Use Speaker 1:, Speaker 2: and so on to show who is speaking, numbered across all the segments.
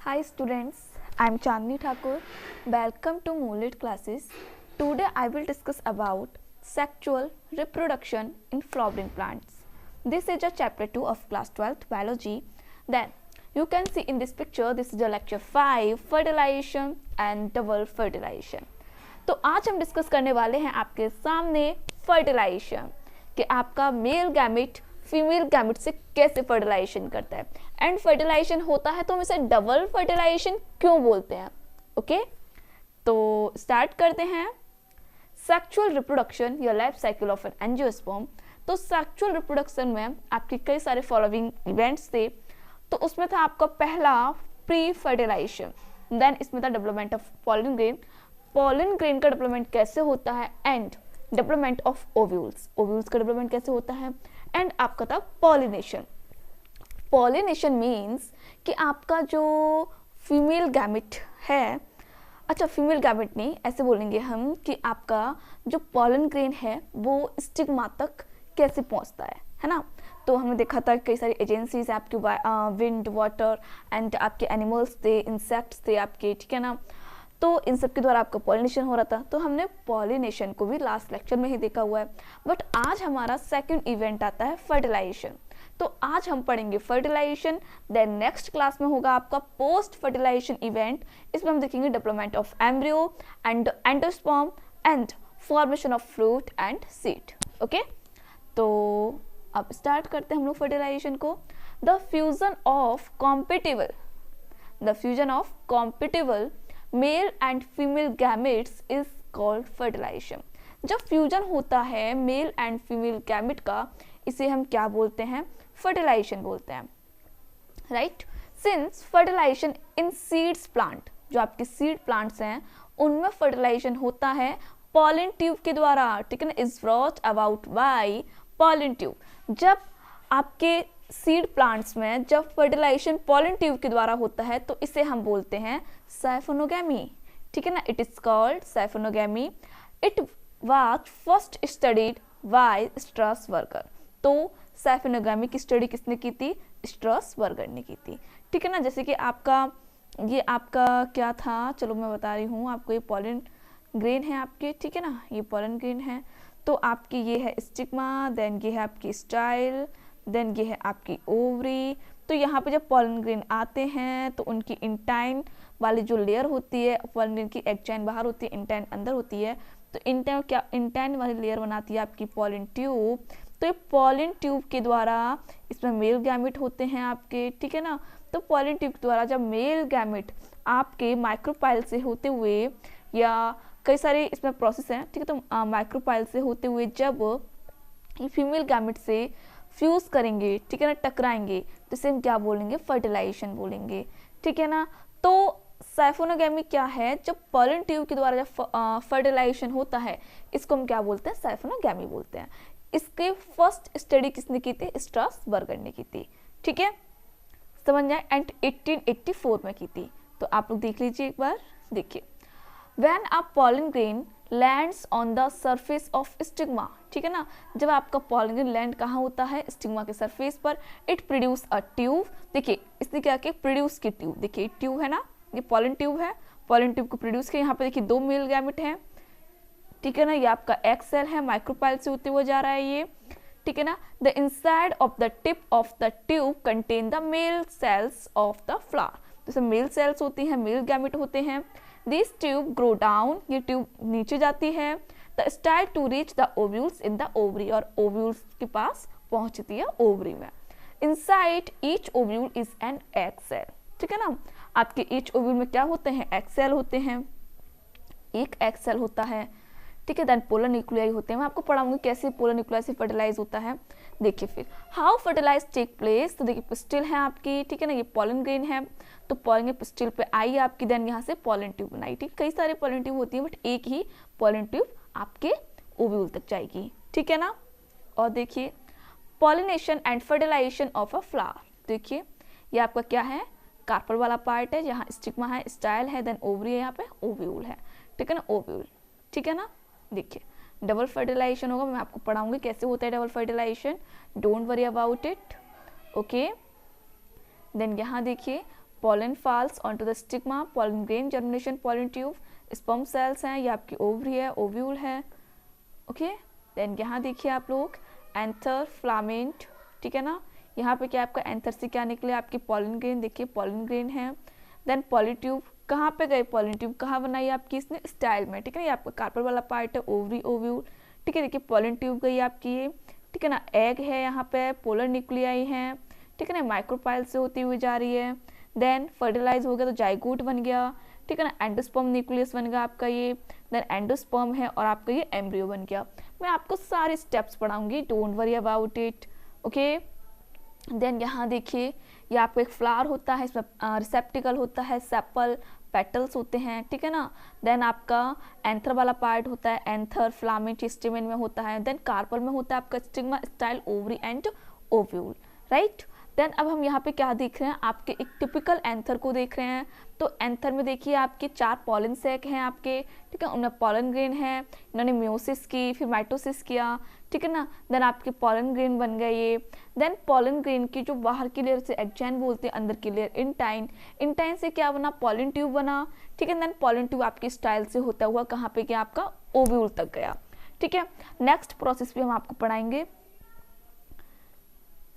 Speaker 1: Hi students, I am Chandni Thakur. Welcome to Moonlit classes. Today I will discuss about sexual reproduction in flowering plants. This is a chapter 2 of class 12th biology. Then you can see in this picture, this is a lecture 5 fertilization and double fertilization. तो आज हम discuss करने वाले हैं आपके सामने fertilisation कि आपका मेल गैमेट फीमेल गैमेट से कैसे फर्टिलाइजेशन करता है एंड फर्टिलाइजेशन होता है तो हम इसे डबल फर्टिलाइजेशन क्यों बोलते हैं। ओके, तो स्टार्ट करते हैं। सेक्सुअल रिप्रोडक्शन या life cycle of an angiosperm. तो सेक्सुअल रिप्रोडक्शन में आपके कई सारे फॉलोइंग इवेंट्स थे। तो उसमें था आपका पहला प्री फर्टिलाइजेशन, देन इसमें था development of pollen grain. Pollen grain का डेवलपमेंट कैसे होता है and development of ovules, ovules का डेवलपमेंट कैसे होता है एंड आपका था पॉलिनेशन। पॉलिनेशन मीन्स कि आपका जो फीमेल गैमेट है, अच्छा फीमेल गैमेट नहीं ऐसे बोलेंगे हम कि आपका जो पॉलन ग्रेन है वो स्टिग्मा तक कैसे पहुंचता है ना। तो हमने देखा था कई सारी एजेंसीज आपके विंड वाटर एंड आपके एनिमल्स थे, इंसेक्ट्स थे आपके, ठीक है ना। तो इन सब के द्वारा आपका पॉलिनेशन हो रहा था। तो हमने पॉलिनेशन को भी लास्ट लेक्चर में ही देखा हुआ है। बट आज हमारा सेकंड इवेंट आता है फर्टिलाइजेशन। तो आज हम पढ़ेंगे फर्टिलाइजेशन, देन नेक्स्ट क्लास में होगा आपका पोस्ट फर्टिलाइजेशन इवेंट। इसमें हम देखेंगे development of embryo and endosperm and formation of fruit and seed. Okay, तो अब स्टार्ट करते हैं हम लोग फर्टिलाइजेशन को। The fusion of compatible male and female gametes is called fertilization. जब फ्यूजन होता है मेल एंड फीमेल गैमेट का, इसे हम क्या बोलते हैं? फर्टिलाइजेशन बोलते हैं, राइट। सिंस फर्टिलाइजेशन इन सीड्स प्लांट, जो आपके सीड प्लांट्स हैं उनमें फर्टिलाइजेशन होता है पॉलन ट्यूब के द्वारा, ठीक है ना, is brought about by pollen tube. जब आपके सीड प्लांट्स में जब फर्टिलाइजेशन पॉलन ट्यूब के द्वारा होता है तो इसे हम बोलते हैं साइफोनोगैमी, ठीक है ना। It is called siphonogamy. It was first studied by Strasburger. तो साइफोनोगैमी की स्टडी किसने की थी? स्ट्रासबर्गर ने की थी, ठीक है ना। जैसे कि ये आपका क्या था, चलो मैं बता रही हूँ आपको। ये पॉलन ग्रेन है आपके, ठीक है ना, ये पॉलन ग्रेन है। तो आपकी ये है स्टिग्मा, देन ये है आपकी स्टाइल, देन ये है आपकी ओवरी। तो यहाँ पे जब पॉलन ग्रेन आते हैं तो उनकी इंटाइन वाली जो लेयर होती है, पॉलन ग्रेन की एक्जाइन बाहर होती है, इंटाइन अंदर होती है। तो इंटाइन वाली लेयर बनाती है आपकी पॉलन ट्यूब। तो ये पॉलन ट्यूब के द्वारा इसमें मेल गैमेट होते हैं आपके, ठीक है ना। तो पॉलन ट्यूब के द्वारा जब मेल गैमेट आपके माइक्रोपाइल से होते हुए, या कई सारे इसमें प्रोसेस हैं, ठीक है, तो माइक्रोपाइल से होते हुए जब फीमेल गैमेट से फ्यूज करेंगे, ठीक है ना, टकराएंगे, तो इसे हम क्या बोलेंगे? फर्टिलाइजेशन बोलेंगे, ठीक है ना। तो साइफोनोगैमी क्या है? जब पॉलन ट्यूब के द्वारा जब फर्टिलाइजेशन होता है, इसको हम क्या बोलते हैं? साइफोनोगैमी बोलते हैं। इसके फर्स्ट स्टडी किसने की थी? स्ट्रासबर्गर ने की थी, ठीक है, समझ जाए, एंड 1884 में की थी। तो आप लोग देख लीजिए एक बार, देखिए। When a pollen grain lands on the surface of stigma, ठीक है ना, जब आपका pollen grain लैंड कहाँ होता है? स्टिग्मा के सरफेस पर। It produce a tube. देखिए इसने क्या किया? प्रोड्यूस की ट्यूब, देखिए ट्यूब है ना, ये पॉलन ट्यूब है। पॉलन ट्यूब को प्रोड्यूस किया। यहाँ पे देखिए दो मेल गैमेट हैं, ठीक है ना, ये आपका एक्स सेल है, माइक्रोपाइल से होते हुए जा रहा है ये, ठीक है ना। The inside of the tip of the tube contain the male cells of the flower. जैसे मेल सेल्स होती हैं, मेल गैमेट होते हैं। दिस ट्यूब ग्रो डाउन, ये ट्यूब नीचे जाती है। The style to reach the ovules in the ovary, और ओव्यूल्स के पास पहुंचती है ओवरी में। Inside each ovule is an egg cell, ठीक है ना। आपके ईच ओव्यूल में क्या होते हैं? एग सेल होते हैं, एक एग सेल होता है, ठीक है। देन पोलर न्यूक्लियाई होते हैं। मैं आपको पढ़ाऊंगी कैसे पोलर न्यूक्लियाई से फर्टिलाइज होता है। देखिए फिर हाउ फर्टिलाइज टेक प्लेस। तो देखिए पिस्टिल है आपकी, ठीक है ना, ये पॉलन ग्रेन है। तो पॉलन ग्रेन पिस्टिल पे आई आपकी, देन यहाँ से पॉलन ट्यूब बनाई, ठीक। कई सारे पॉलन ट्यूब होती है बट एक ही पॉलन ट्यूब आपके ओव्यूल तक जाएगी, ठीक है ना। और देखिए pollination and fertilisation of a flower. देखिए ये आपका क्या है? कार्पल वाला पार्ट है, जहाँ स्टिग्मा है, स्टाइल है, देन ओवरी है, यहाँ पे ओव्यूल है, ठीक है ना, ओव्यूल, ठीक है ना। देखिए डबल फर्टिलाइजेशन होगा, मैं आपको पढ़ाऊंगी कैसे होता है double fertilisation, don't worry about it, okay. Then यहाँ देखिए pollen falls onto the stigma, pollen grain, germination, pollen tube, sperm cells हैं, ये आपकी ओवरी है, ओव्यूल है, ओके। देन यहाँ देखिए आप लोग एंथर फ्लामेंट, ठीक है ना, यहाँ पे क्या आपका एंथर से क्या निकले, आपकी पॉलन ग्रेन, देखिए पॉलन ग्रेन है। देन पॉलीट्यूब, कहाँ पे गए पॉलन ट्यूब, कहाँ बनाई आपकी इसने, स्टाइल में, ठीक है ना, ये आपका कार्पेल वाला पार्ट है, ओवरी ओव्यूल, ठीक है। देखिए पॉलन ट्यूब गई आपकी ये, ठीक है ना, एग है यहाँ पे, पोलर न्यूक्लियाई हैं, ठीक है ना, माइक्रोपाइल से होती हुई जा रही है। देन फर्टिलाइज हो गया तो जाइगोट बन गया, ठीक है ना, एंडोस्पर्म न्यूक्लियस बन गया आपका ये, देन एंडोस्पर्म है और आपका ये एम्ब्रियो बन गया। मैं आपको सारे स्टेप्स पढ़ाऊंगी, don't worry about it, okay. Then यहाँ देखिए ये आपको एक फ्लावर होता है, इसमें रिसेप्टिकल होता है, सेपल, पेटल्स होते हैं, ठीक है ना। देन आपका एंथर वाला पार्ट होता है, एंथर फ्लामेंट स्टेमेन में होता है। देन कार्पल में होता है आपका stigma, style, ovary and ovule, right. Then अब हम यहाँ पे क्या देख रहे हैं, आपके एक टिपिकल एंथर को देख रहे हैं। तो एंथर में देखिए आपके 4 पॉलन सैक हैं आपके, ठीक है, उनमें पॉलन ग्रेन है, इन्होंने म्योसिस की, फिर माइटोसिस किया, ठीक है ना। देन आपके पॉलन ग्रेन बन गए ये। देन पॉलन ग्रेन की जो बाहर की लेयर से एक्जैन बोलते हैं, अंदर की लेयर इंटाइन, इंटाइन से क्या बना, पॉलन ट्यूब बना, ठीक है। देन पॉलन ट्यूब आपकी स्टाइल से होता हुआ कहाँ पे गया, आपका ओव्यूल तक गया, ठीक है। नेक्स्ट प्रोसेस भी हम आपको पढ़ाएंगे।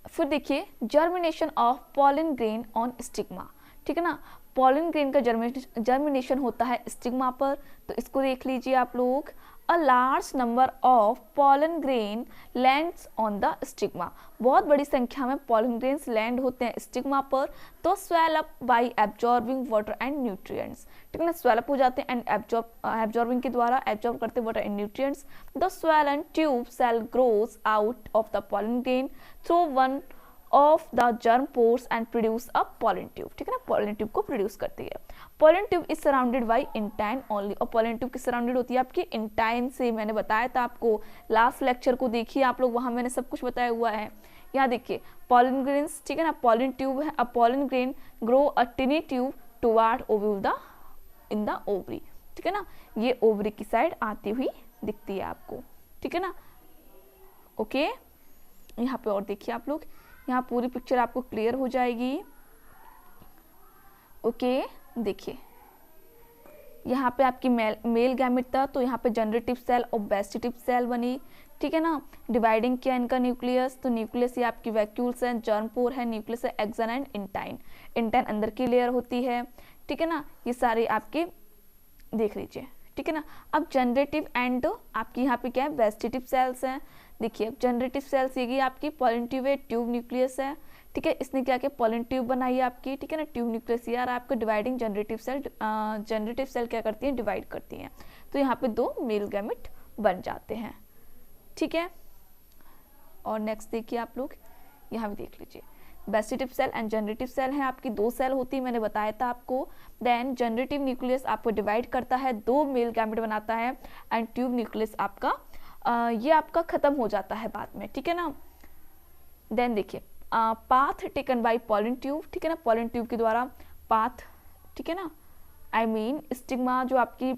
Speaker 1: फिर देखिए germination of pollen grain on stigma, ठीक है ना, पॉलन ग्रेन का जर्मिनेशन होता है स्टिग्मा पर, तो इसको देख लीजिए आप लोग। A large number of pollen grain lands on the stigma, बहुत बड़ी संख्या में पॉलन ग्रेन्स लैंड होते हैं स्टिग्मा पर, तो swell up by absorbing water and nutrients, ठीक है ना, स्वेल अप हो जाते हैं एंड एब्जॉर्बिंग के द्वारा एब्जॉर्ब करते हैं water and nutrients. The swollen tube cell grows out of the pollen grain through one of the germ pores and produce a pollen tube, ठीक है ना, पॉलन ट्यूब को प्रोड्यूस करती है। Pollen tube is surrounded by intine only, और pollen tube किस surrounded होती है आपकी इंटाइन से, मैंने बताया था आपको लास्ट लेक्चर को देखिए आप लोग, वहां मैंने सब कुछ बताया हुआ है। यहाँ देखिए पॉलन ग्रेन्स, ठीक है ना, पॉलन ट्यूब है, a pollen grain grow a tiny tube toward ovule the in the ovary, ठीक है ना, ये ओवरी की साइड आती हुई दिखती है आपको, ठीक है ना, ओके। यहाँ पे और देखिए आप लोग, यहाँ पूरी पिक्चर आपको क्लियर हो जाएगी, ओके। देखिए यहाँ पे आपकी मेल गैमेट था, तो यहाँ पे जनरेटिव सेल और वेजिटेटिव सेल बनी, ठीक है ना, डिवाइडिंग किया इनका न्यूक्लियस, तो न्यूक्लियस ये आपकी वैक्यूल्स हैं, जर्म पोर है, न्यूक्लियस है, एक्सन एंड इंटाइन, इंटाइन अंदर की लेयर होती है, ठीक है ना, ये सारे आपके देख लीजिए, ठीक है ना। अब जनरेटिव एंड आपकी यहाँ पे क्या है, वेजिटेटिव सेल्स हैं। देखिए अब जनरेटिव सेल्स ये आपकी पॉलन ट्यूब है, ट्यूब न्यूक्लियस है, ठीक है, इसने क्या किया, पॉलन ट्यूब बनाई है आपकी, ठीक है ना, ट्यूब न्यूक्लियस यार आपको डिवाइडिंग जनरेटिव सेल क्या करती है, डिवाइड करती हैं, तो यहाँ पे 2 मेल गैमेट बन जाते हैं, ठीक है। और नेक्स्ट देखिए आप लोग, यहाँ भी देख लीजिए vegetative cell and generative cell हैं आपकी, 2 सेल होती है, मैंने बताया था आपको। देन जनरेटिव न्यूक्लियस आपको डिवाइड करता है, 2 मेल गैमेट बनाता है, एंड ट्यूब न्यूक्लियस आपका ये आपका खत्म हो जाता है बाद में, ठीक है ना। देन देखिए path taken by pollen tube, ठीक है ना, पॉलन ट्यूब के द्वारा पाथ, ठीक है ना, आई मीन स्टिग्मा, जो आपकी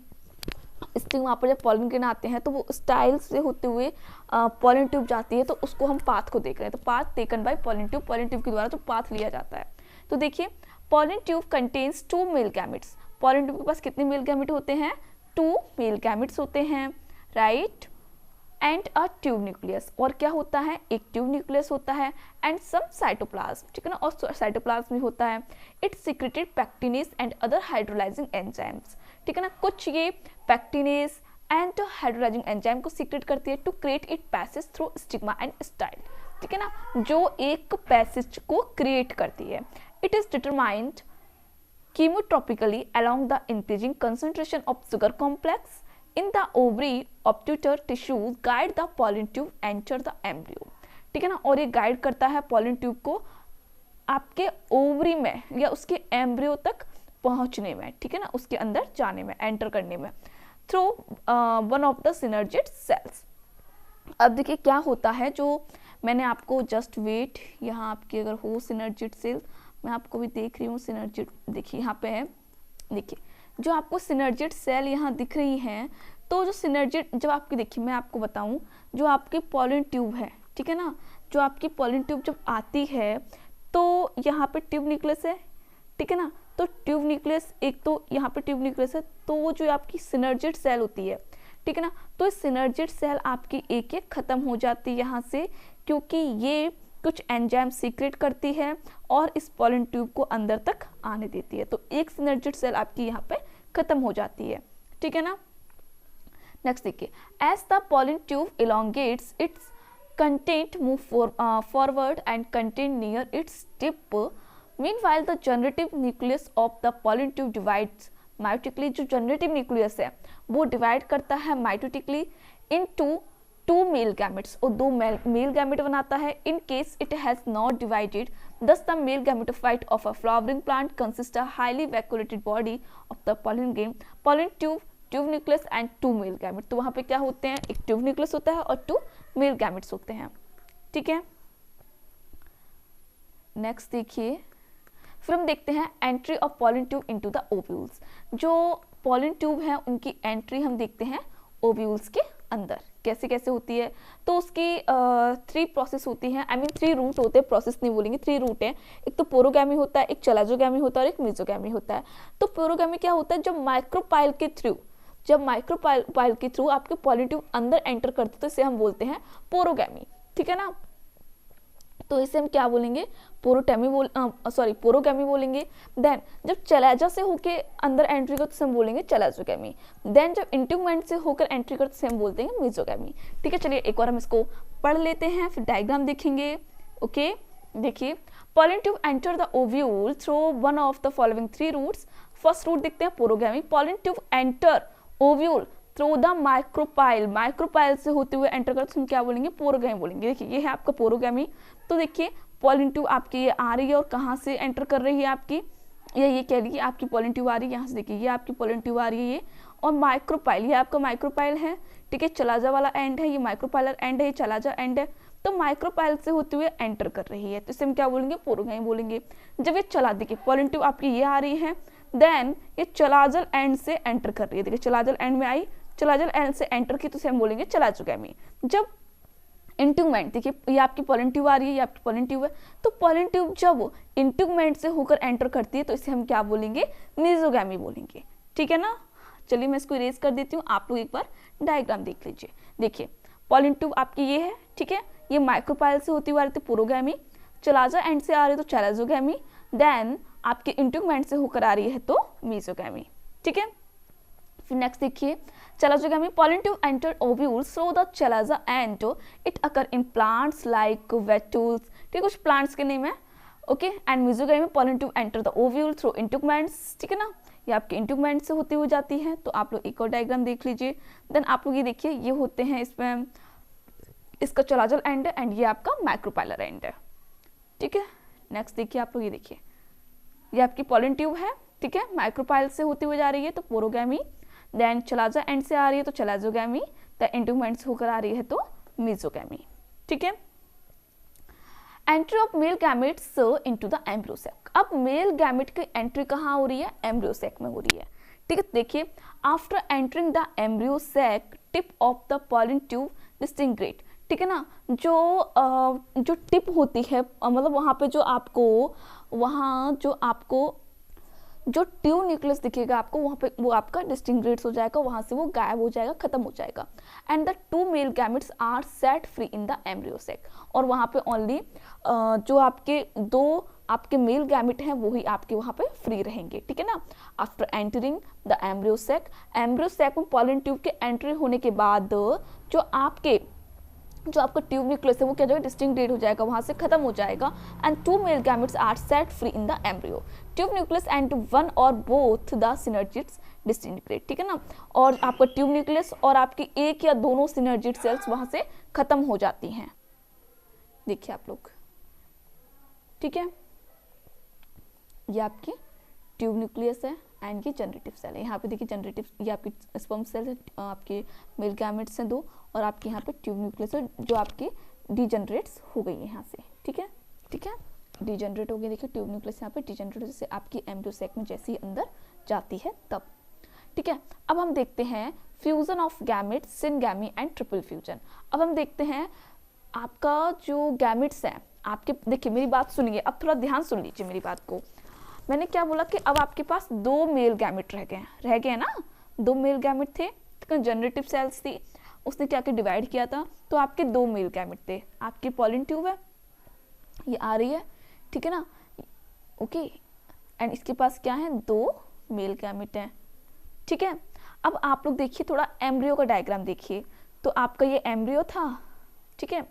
Speaker 1: स्टिग्मा पर जब पॉलन ग्रेन आते हैं तो वो स्टाइल से होते हुए पॉलन ट्यूब जाती है, तो उसको हम पाथ को देख रहे हैं, तो path taken by pollen tube के द्वारा तो पाथ लिया जाता है। तो देखिए pollen tube contains 2 male gametes, pollen tube के पास कितने मेल गैमेट होते हैं, 2 मेल गैमेट्स होते हैं, right, and a tube nucleus, और क्या होता है, एक ट्यूब न्यूक्लियस होता है, एंड सम साइटोप्लाज्म, ठीक है ना, और साइटोप्लाज्म भी होता है। It secreted pectinase and other hydrolysing enzymes, ठीक है ना, कुछ ये पैक्टिनेज एंड हाइड्रोलाइजिंग एंजाइम को सीक्रेट करती है to create it passage through stigma and style, ठीक है ना, जो एक पैसेज को क्रिएट करती है। It is determined chemotropically along the increasing concentration of sugar complex in the ovary obtutor tissues guide the pollen tube enter the embryo, ठीक है ना, और ये गाइड करता है pollen tube को आपके ओवरी में या उसके एम्ब्रियो तक पहुंचने में, ठीक है ना, उसके अंदर जाने में, एंटर करने में, through one of the synergid cells. अब देखिए क्या होता है, जो मैंने आपको जस्ट वेट, यहाँ आपकी अगर हो सिनर्जिड सेल, मैं आपको भी देख रही हूँ सिनर्जिड, देखिए यहाँ पे है, देखिए जो आपको सिनर्जिड सेल यहाँ दिख रही हैं, तो जो सिनर्जिड जब आपकी, देखिए मैं आपको बताऊँ, जो आपकी पॉलन ट्यूब है, ठीक है ना, जो आपकी पॉलन ट्यूब जब आती है तो यहाँ पे ट्यूब न्यूक्लियस है, ठीक है ना, तो ट्यूब न्यूक्लियस, एक तो यहाँ पे ट्यूब न्यूक्लियस है, तो वो जो आपकी सिनर्जिड सेल होती है, ठीक है ना, तो सिनर्जिड सेल आपकी एक एक खत्म हो जाती है यहाँ से, क्योंकि ये कुछ एंजाइम सीक्रेट करती है और इस पॉलन ट्यूब को अंदर तक आने देती है। तो एक सिनर्जिड सेल आपकी यहाँ पे खत्म हो जाती है, ठीक है ना। नेक्स्ट देखिए, as the pollen tube elongates its content move forward and content near its tip, meanwhile the generative nucleus of the pollen tube divides mitotically। जो जनरेटिव न्यूक्लियस है वो डिवाइड करता है माइटोटिकली इनटू 2 मेल गैमेट्स, और 2 male gamete बनाता है। In case it has not divided, thus the male gametophyte of a flowering plant consists a highly vacuolated body of the pollen grain, pollen tube, tube nucleus and 2 male gamete. तो वहाँ पे क्या होते हैं, एक tube nucleus होता है और 2 मेल गैमेट्स होते हैं, ठीक है। नेक्स्ट देखिए, फिर हम देखते हैं entry of pollen tube into the ovules. जो पॉलन ट्यूब है उनकी एंट्री हम देखते हैं ओव्यूल्स के अंदर, कैसे कैसे होती है। तो उसकी 3 प्रोसेस होती हैं, आई मीन 3 रूट होते हैं, प्रोसेस नहीं बोलेंगे, 3 रूट हैं। एक तो पोरोगैमी होता है, एक चलाजोगैमी होता है और एक मेसोगैमी होता है। तो पोरोगैमी क्या होता है, जब माइक्रोपाइल के थ्रू आपके पॉलन ट्यूब अंदर एंटर करते तो इसे हम बोलते हैं पोरोगैमी, ठीक है ना। तो इसे हम क्या बोलेंगे, पोरोगैमी बोलेंगे। देन जब चलाजा से होके अंदर एंट्री करते तो हम बोलेंगे चलाजोगैमी। देन जब इंट्यूगमेंट से होकर एंट्री करते हम बोलते हैं मेसोगैमी, ठीक है। चलिए एक बार हम इसको पढ़ लेते हैं, फिर डायग्राम देखेंगे। ओके, देखिए, pollen tube enter the ovule through one of the following 3 routes. First route देखते हैं porogamy, pollen tube enter ovule through the micropyle से होते हुए एंटर करते हम क्या बोलेंगे, पोरोगैमी बोलेंगे। देखिए ये है आपका पोरोगैमी। तो देखिए पॉलन ट्यूब आपकी ये आ रही है और कहाँ से एंटर कर रही है आपकी, ये कह लीजिए आपकी पॉलन ट्यूब आ रही है यहाँ से, देखिए ये आपकी पॉलन ट्यूब आ रही है ये, और माइक्रोपाइल, ये आपका माइक्रोपाइल है, ठीक है। चलाजा वाला एंड है, ये माइक्रोपाइलर एंड है, ये चलाजा एंड है। तो माइक्रोपाइल से होते हुए एंटर कर रही है, तो इसे हम क्या बोलेंगे, पोरोगैमी बोलेंगे। जब ये चला, देखिए पॉलन ट्यूब आपकी ये आ रही है, देन ये चलाजल एंड से एंटर कर रही है, देखिए चलाजल एंड में आई, चलाजल एंड से एंटर की, तो इसे हम बोलेंगे चलाजोगैमी। जब इंट्यूगमेंट, देखिए ये आपकी पॉलन ट्यूब आ रही है, ये आपकी पॉलन ट्यूब है, तो पॉलन ट्यूब जब इंट्यूगमेंट से होकर एंटर करती है तो इसे हम क्या बोलेंगे, मेसोगैमी बोलेंगे, ठीक है ना। चलिए मैं इसको इरेज कर देती हूँ, आप लोग एक बार डायग्राम देख लीजिए। देखिए पॉलन ट्यूब आपकी ये है, ठीक है, ये माइक्रोपाइल से होती हुई आ रही थी पोरोगैमी, चलाजा एंड से आ रही है तो चलाजोगैमी, देन आपके इंट्यूगमेंट से होकर आ रही है तो मेसोगैमी, ठीक है। फिर नेक्स्ट देखिए, chalazogamy, pollen tube enter ovules through the chalaza and, it occur in plants like betulas, ठीक है, कुछ प्लांट्स के नेम है, okay. And mesogamy, pollen tube enter the ovule through integuments, ठीक है ना, ये आपके इंट्यूगमेंट से होती हुई जाती है। तो आप लोग एक और डायग्राम देख लीजिए। देन आप लोग ये देखिए, ये होते हैं इसमें, इसका चलाजल एंड है एंड ये आपका माइक्रोपाइलर एंड है, ठीक है। नेक्स्ट देखिए आप लोग, ये देखिए ये आपकी पॉलन ट्यूब है, ठीक है, माइक्रोपाइल से होती हुई जा रही है तो पोरोगैमी, देन चलाजा एंड से आ रही है तो चलाजोगैमी, द इंट्यूगमेंट से होकर आ रही है तो मेसोगैमी, ठीक है। Entry of male gametes into the embryo sac. अब मेल गैमेट की एंट्री कहाँ हो रही है, एम्ब्रियो सैक में हो रही है, ठीक है। देखिए, after entering the embryo sac, tip of the pollen tube disintegrate, ठीक है ना, जो टिप होती है, मतलब वहाँ पे जो ट्यूब न्यूक्लियस दिखेगा आपको वहाँ पे, वो आपका डिस्टिंग्रेट्स हो जाएगा, वहाँ से वो गायब हो जाएगा, खत्म हो जाएगा। And the 2 male gametes are set free in the embryo sac, और वहाँ पे ओनली जो आपके 2 आपके मेल गैमेट हैं वही आपके वहाँ पे फ्री रहेंगे, ठीक है ना। After entering the embryo sac में पॉलन ट्यूब के एंट्री होने के बाद जो आपका ट्यूब न्यूक्लियस है वो क्या हो जाएगा, डिस्टिंग्रेट हो जाएगा, वहाँ से खत्म हो जाएगा। And 2 male gametes are set free in the embryo tube nucleus and 1 और बोथ द सिनर्जिड्स डिस्टिंग्रेट, ठीक है ना। और आपका ट्यूब न्यूक्लियस और आपकी एक या दोनों सिनर्जिड सेल्स वहाँ से खत्म हो जाती हैं, देखिए आप लोग, ठीक है। ये आपकी ट्यूब न्यूक्लियस है एंड ये जनरेटिव सेल है। यहाँ पे देखिए जनरेटिव, ये आपकी स्पर्म सेल है, आपके मेल गैमेट्स हैं 2, और आपके यहाँ पे ट्यूब न्यूक्लियस है जो आपकी डीजनरेट्स हो गई है यहाँ से, ठीक है, ठीक है, डीजनरेट हो गई। देखिए ट्यूब न्यूक्लियस यहाँ पे डीजनरेट जैसे आपकी एम्ब्रियो सैक में जैसे ही अंदर जाती है तब, ठीक है। अब हम देखते हैं fusion of gametes, syngamy and triple fusion. अब हम देखते हैं आपका जो गैमेट्स हैं आपके, देखिए मेरी बात सुनिए, अब थोड़ा ध्यान सुन लीजिए मेरी बात को। मैंने क्या बोला कि अब आपके पास 2 मेल गैमेट रह गए ना, 2 मेल गैमेट थे, जनरेटिव सेल्स थी, उसने क्या किया डिवाइड किया था, तो आपके 2 मेल गैमेट थे। आपकी पॉलन ट्यूब है, ये आ रही है, ठीक है ना, ओके, एंड इसके पास क्या है 2 मेल गैमेट हैं, ठीक है। अब आप लोग देखिए थोड़ा एम्ब्रियो का डायग्राम देखिए, तो आपका ये एम्ब्रियो था, ठीक है,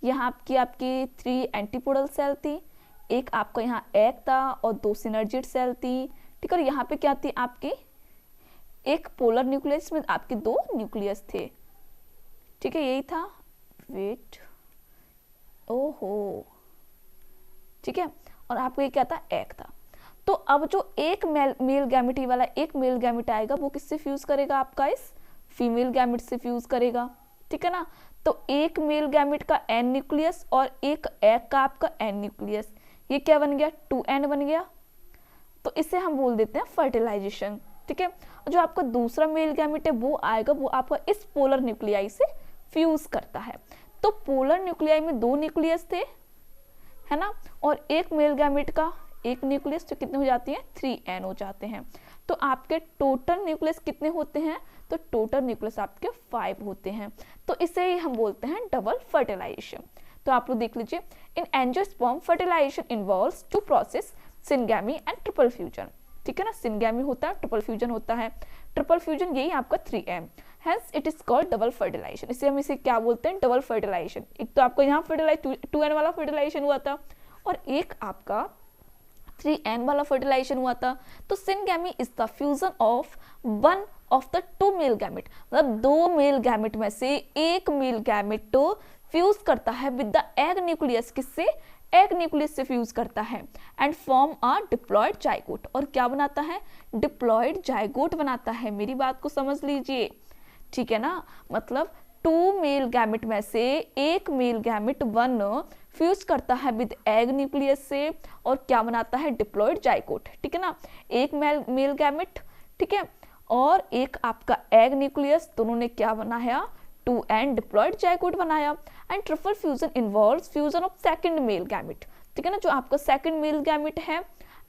Speaker 1: यहाँ आपकी 3 एंटीपोडल सेल थी, एक आपका यहाँ एग था और 2 सिनर्जिड सेल थी, ठीक है, और यहाँ पे क्या थी आपकी एक पोलर न्यूक्लियस में आपके 2 न्यूक्लियस थे, ठीक है, यही था, वेट, ओहो, ठीक है, और आपको ये क्या था एग था। तो अब जो एक मेल गैमेट वाला एक मेल गैमेट आएगा वो किससे फ्यूज करेगा, आपका इस फीमेल गैमेट से फ्यूज करेगा, ठीक है ना। तो एक मेल गैमेट का एन न्यूक्लियस और एक एग का आपका एन न्यूक्लियस, ये क्या बन गया 2n बन गया, तो इसे हम बोल देते हैं फर्टिलाइजेशन, ठीक है। जो आपका दूसरा मेल गैमेट है वो आएगा, वो आपका इस पोलर न्यूक्लियाई से फ्यूज करता है। तो पोलर न्यूक्लियाई में 2 न्यूक्लियस थे, है ना, और एक मेल गैमेट का एक न्यूक्लियस, तो कितने हो जाती हैं 3n हो जाते हैं। तो आपके टोटल न्यूक्लियस कितने होते हैं, तो टोटल न्यूक्लियस आपके 5 होते हैं। तो इसे ही हम बोलते हैं डबल फर्टिलाइजेशन। तो आप लोग देख लीजिए, in angiosperm fertilisation involves 2 process, syngamy and triple fusion, ठीक है ना, सिनगैमी होता है, ट्रिपल फ्यूजन होता है, ट्रिपल फ्यूजन यही आपका 3m, hence it is called double fertilisation. इसे हम इसे क्या बोलते हैं डबल फर्टिलाइजेशन। एक तो आपको यहाँ फर्टिलाइज 2n वाला फर्टिलाइजेशन हुआ था और एक आपका 3n वाला फर्टिलाइजेशन हुआ था। तो syngamy is the fusion of one of the 2 male gamete, मतलब 2 मेल गैमेट में से एक मेल गैमेट तो फ्यूज करता है विद द एग न्यूक्लियस, किससे एग न्यूक्लियस से फ्यूज करता है, and form a diploid zygote, और क्या बनाता है डिप्लॉयड जाइगोट बनाता है। मेरी बात को समझ लीजिए, ठीक है ना, मतलब 2 मेल गैमेट में से एक मेल गैमेट 1 फ्यूज करता है विद एग न्यूक्लियस से और क्या बनाता है डिप्लॉयड जाइगोट, ठीक है ना, एक मेल गैमेट, ठीक है, और एक आपका एग न्यूक्लियस, दोनों ने क्या बनाया 2n डिप्लॉयड जाइगोट बनाया। And triple fusion involves fusion of second male gamete, ठीक है ना, जो आपका सेकंड मेल गैमेट है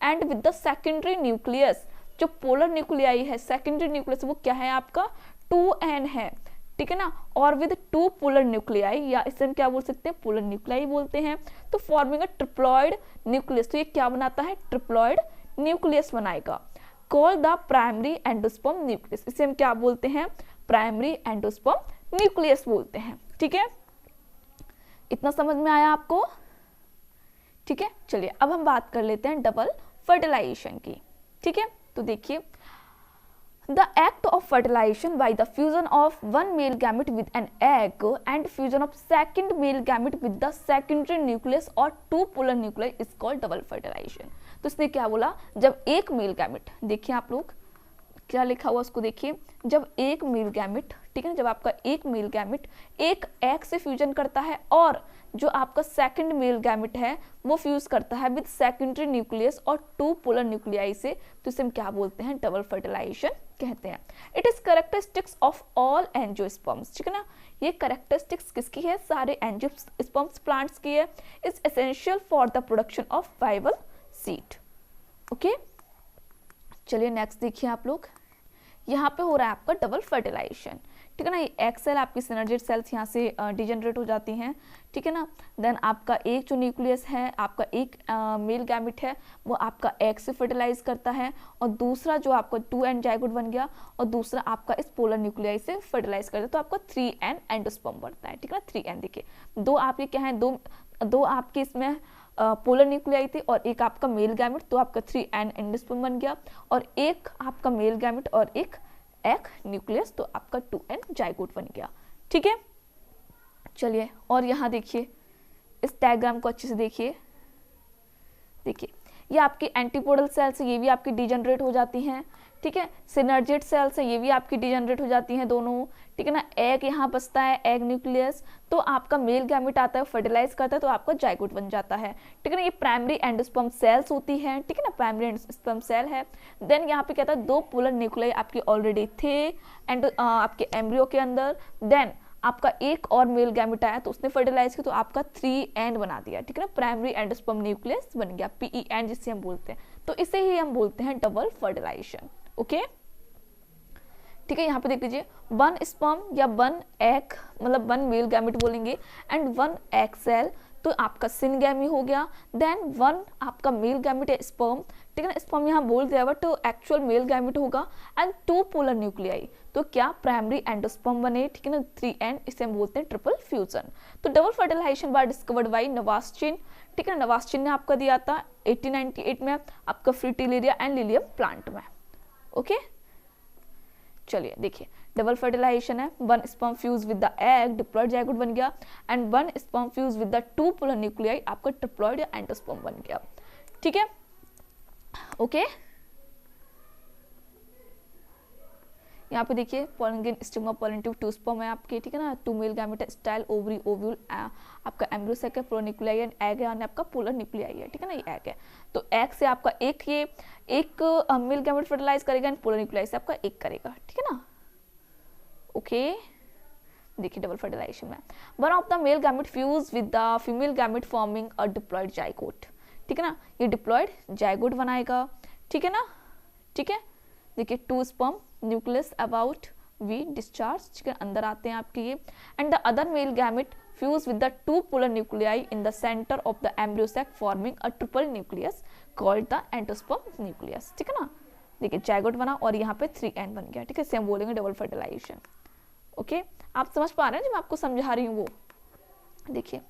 Speaker 1: and with the secondary nucleus, जो पोलर न्यूक्लियाई है सेकेंडरी न्यूक्लियस वो क्या है आपका 2n है, ठीक है ना, और विद 2 पोलर न्यूक्लियाई, या इसे हम क्या बोल सकते हैं पोलर न्यूक्लियाई बोलते हैं, तो फॉर्मिंग अ ट्रिप्लॉयड न्यूक्लियस, तो ये क्या बनाता है ट्रिप्लॉयड न्यूक्लियस बनाएगा। Call the primary endosperm nucleus, इसे हम क्या बोलते हैं प्राइमरी एंडोस्पर्म न्यूक्लियस बोलते हैं, ठीक है, इतना समझ में आया आपको, ठीक है। चलिए अब हम बात कर लेते हैं डबल फर्टिलाइजेशन की, ठीक है। तो देखिए, the act of fertilization by the fusion of one male gamete with an egg and fusion of second male gamete with the secondary nucleus or 2 polar nuclei is called double fertilization। तो इसने क्या बोला, जब एक male gamete, देखिए आप लोग क्या लिखा हुआ उसको देखिए, जब एक मेल गैमेट, ठीक है ना, जब आपका एक मेल गैमेट एक एग से फ्यूजन करता है और जो आपका सेकंड मेल गैमेट है वो फ्यूज करता है विद सेकेंडरी न्यूक्लियस और 2 पोलर न्यूक्लियाई से, तो इसे हम क्या बोलते हैं डबल फर्टिलाइजेशन कहते हैं। It is characteristics of all angiosperms, ठीक है ना, ये कैरेक्टरिस्टिक्स किसकी है सारे एंजियोस्पर्म्स प्लांट्स की है। Is essential for the production of viable seed, okay. चलिए नेक्स्ट देखिए आप लोग, यहाँ पे हो रहा है आपका डबल फर्टिलाइजेशन, ठीक है ना, ये एग सेल आपकी सिनर्जिड सेल्स यहाँ से डिजेनरेट हो जाती हैं, ठीक है ना। देन आपका एक जो न्यूक्लियस है, आपका एक मेल गैमेट है वो आपका एग से फर्टिलाइज करता है, और दूसरा जो आपका 2n जाइगोट बन गया और दूसरा आपका इस पोलर न्यूक्लियाई से फर्टिलाइज करता है, तो आपका 3n एंडोस्पर्म बनता है, ठीक है ना, 3n देखिए, दो आपके क्या है, दो आपके इसमें पोलर न्यूक्लियाई थी और एक आपका मेल गैमेट, तो आपका 3n एंडोस्पर्म बन गया, और एक आपका मेल गैमेट और एक एग न्यूक्लियस, तो आपका 2n जाइगोट बन गया, ठीक है। चलिए और यहाँ देखिए, इस डायग्राम को अच्छे से देखिए, देखिए ये आपकी एंटीपोडल सेल्स है, ये भी आपकी डिजेनरेट हो जाती हैं, ठीक है, सिनर्जिड सेल्स है, ये भी आपकी डिजेनरेट हो जाती हैं दोनों, ठीक है ना। एग यहाँ बचता है, एग न्यूक्लियस, तो आपका मेल गैमेट आता है, फर्टिलाइज करता है, तो आपका जाइगोट बन जाता है, ठीक है ना। ये प्राइमरी एंडोस्पर्म सेल्स होती हैं, ठीक है ना, प्राइमरी एंडोस्पर्म सेल है। देन यहाँ पे क्या था, 2 पोलर न्यूक्लियाई आपके ऑलरेडी थे एंड आपके एम्ब्रियो के अंदर, देन आपका एक और मेल गैमेट आया तो उसने फर्टिलाइज किया, तो आपका 3n बना दिया, ठीक है ना, प्राइमरी एंडोस्पर्म न्यूक्लियस बन गया, PEN जिसे हम बोलते हैं, तो इसे ही हम बोलते हैं डबल फर्टिलाइजेशन। ओके, ठीक है। यहाँ पे देख लीजिए, 1 स्पर्म या 1 एग, मतलब 1 मेल गैमेट बोलेंगे एंड 1 एग सेल, तो आपका सिनगैमी हो गया। देन 1 आपका मेल गैमेट है स्पर्म, ठीक है ना, स्पर्म यहाँ बोल दिया बट एक्चुअल मेल गैमेट होगा एंड 2 पोलर न्यूक्लियाई, तो क्या प्राइमरी एंडोस्पर्म बने, ठीक है ना, 3 एंड, इसे हम बोलते हैं ट्रिपल फ्यूजन। तो डबल फर्टिलाइजेशन बार डिस्कवर्ड बाई नवास्चिन, ठीक है, नवास्चिन ने आपका दिया था 1898 में आपका फ्रिटिलिरिया एंड लिलियम प्लांट में। ओके, चलिए देखिए, डबल फर्टिलाइजेशन है, 1 sperm fuse with the egg, diploid zygote बन गया and 1 sperm fuse with the 2 polar nuclei, आपका ट्रिप्लॉयड या एंडोस्पर्म बन गया। ठीक है, ओके। यहाँ पे देखिए, pollen stigma pollen tube 2 sperm है आपके, ठीक है ना, 2 मेल गैमेट है, स्टाइल ओवरी ओव्यूल आपका एम्ब्रियो सेक है, पोलर न्यूक्लियाई एंड एग है, आपका पोलर न्यूक्लियाई है, ठीक है ना, ये एग है। तो एग से आपका एक मेल गैमेट फर्टिलाइज करेगा एंड पोलर न्यूक्लियाई से आपका एक करेगा, ठीक है ना। ओके, देखिए डबल फर्टिलाइजेशन में 1 of the male gamete fuse with the female gamete forming a diploid zygote, ठीक है ना, ये डिप्लॉयड जाइगोट बनाएगा, ठीक है ना। ठीक है, देखिए 2 sperm nucleus about we discharge, ठीक है, अंदर आते हैं आपके ये, and the other male gamete fuse with the 2 polar nuclei in the centre of the embryo sac forming a triple nucleus called the endosperm nucleus, ठीक है ना। देखिए जाइगोट बना और यहाँ पे 3 एंड बन गया, ठीक है, इसे हम बोलेंगे डबल फर्टिलाइजेशन। ओके, आप समझ पा रहे हैं जो मैं आपको समझा रही हूँ वो, देखिए,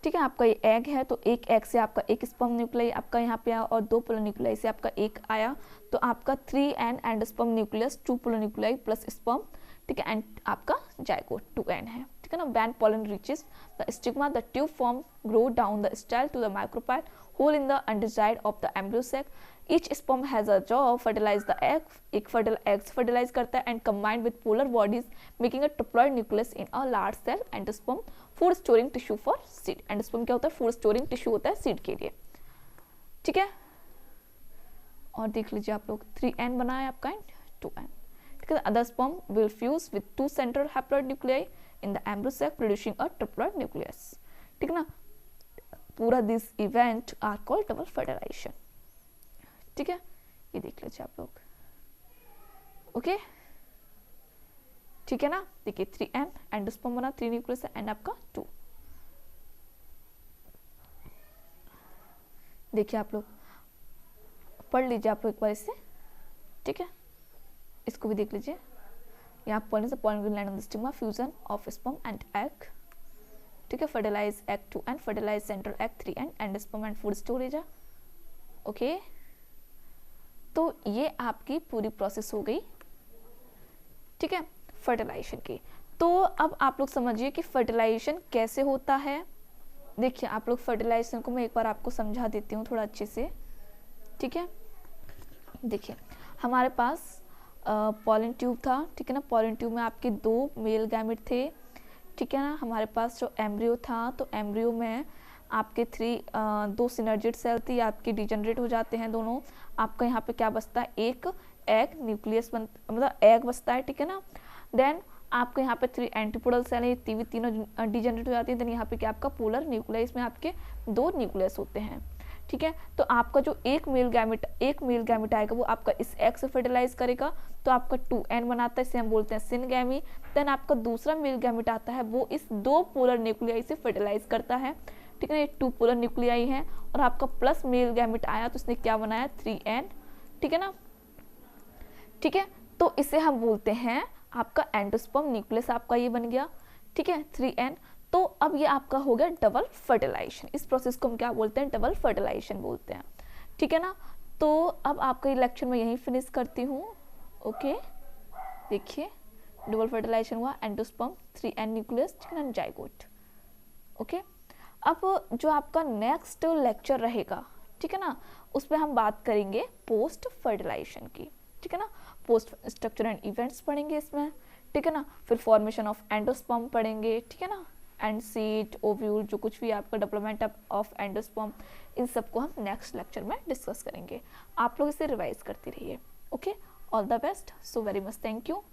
Speaker 1: ठीक है। आपका ये एग है, तो एक एग से आपका एक स्पर्म न्यूक्लियाई आपका यहाँ पे आया और 2 पोलर न्यूक्लियाई से आपका एक आया, तो आपका 3 and sperm nucleus, 2 polar nuclei plus sperm, ठीक है, एंड आपका जाइगोट 2 एंड है, ठीक है ना। When pollen reaches the stigma, the tube form grow down the style to the micropyle hole in the underside of the embryo sac. Each sperm has a job, fertilize the egg, एक egg fertilize करता है and combined with polar bodies making a triploid nucleus in a large cell endosperm, food storing tissue for seed. endosperm क्या होता है, food storing tissue होता है seed के लिए, ठीक है। और देख लीजिए आप लोग, 3n बनाया आपका एंड 2n, ठीक है। Other sperm will fuse with 2 central haploid nuclei in the embryo sac producing a triploid nucleus, ठीक है ना। पूरा this event are called double fertilisation, ठीक है, ये देख लीजिए आप लोग। ओके, ठीक है ना। देखिए 3n एंडोस्पर्म बना, 3 न्यूक्लियस एंड आपका 2। देखिए आप लोग पढ़ लीजिए आप लोग एक बार इसे, ठीक है, इसको भी देख लीजिए। यहाँ पॉलिन से pollen grain land on the stigma, fusion of sperm and egg, ठीक है, fertilise egg 2 and fertilise central egg 3 and sperm and food storage है। ओके, तो ये आपकी पूरी प्रोसेस हो गई, ठीक है, फर्टिलाइजेशन की। तो अब आप लोग समझिए कि फर्टिलाइजेशन कैसे होता है। देखिए आप लोग, फर्टिलाइजेशन को मैं एक बार आपको समझा देती हूँ थोड़ा अच्छे से, ठीक है। देखिए हमारे पास पॉलिन ट्यूब था, ठीक है ना, पॉलिन ट्यूब में आपके 2 मेल गैमेट थे, ठीक है ना। हमारे पास जो एम्ब्रियो था, तो एम्ब्रियो में आपके 2 सिनर्जिड सेल थी, आपके डिजनरेट हो जाते हैं दोनों। आपका यहाँ पे क्या बचता है, एक एग न्यूक्लियस मतलब एग बचता है, ठीक है ना। देन आपके यहाँ पे 3 एंटीपोडल सेल है, तीनों डिजनरेट हो जाती है। देन यहाँ पे क्या आपका पोलर न्यूक्लियस, इसमें आपके 2 न्यूक्लियस होते हैं, ठीक है। तो आपका जो एक मेल गैमेट आएगा वो आपका इस एग से फर्टिलाइज करेगा, तो आपका 2n बनाता है, इसे हम बोलते हैं सिनगैमी। देन आपका दूसरा मेल गैमेट आता है, वो इस 2 पोलर न्यूक्लियाई से फर्टिलाइज करता है, ठीक है, ये 2 पोलर न्यूक्लियाई है। और आपका प्लस मेल गैमेट आया तो इसने क्या बनाया, 3n, ठीक है ना, ठीक है। तो इसे हम बोलते हैं आपका एंडोस्पर्म न्यूक्लियस, आपका ये बन गया, ठीक है, 3n। तो अब ये आपका हो गया डबल फर्टिलाइजेशन। इस प्रोसेस को हम क्या बोलते हैं, डबल फर्टिलाइजेशन बोलते हैं, ठीक है ना। तो अब आपका ये लेक्चर मैं यहीं फिनिश करती हूँ। ओके, देखिए डबल फर्टिलाइजेशन हुआ, एंडोस्पर्म 3n न्यूक्लियस, ठीक है ना, जाइगोट। ओके, अब जो आपका नेक्स्ट लेक्चर रहेगा, ठीक है ना, उस पर हम बात करेंगे पोस्ट फर्टिलाइजेशन की, ठीक है ना। पोस्ट स्ट्रक्चर एंड इवेंट्स पढ़ेंगे इसमें, ठीक है ना। फिर फॉर्मेशन ऑफ एंडोस्पर्म पढ़ेंगे, ठीक है ना, एंड सीड, ओव्यूल, जो कुछ भी आपका डेवलपमेंट ऑफ एंडोस्पर्म, इन सबको हम नेक्स्ट लेक्चर में डिस्कस करेंगे। आप लोग इसे रिवाइज करते रहिए। Okay, all the best, so very much, thank you.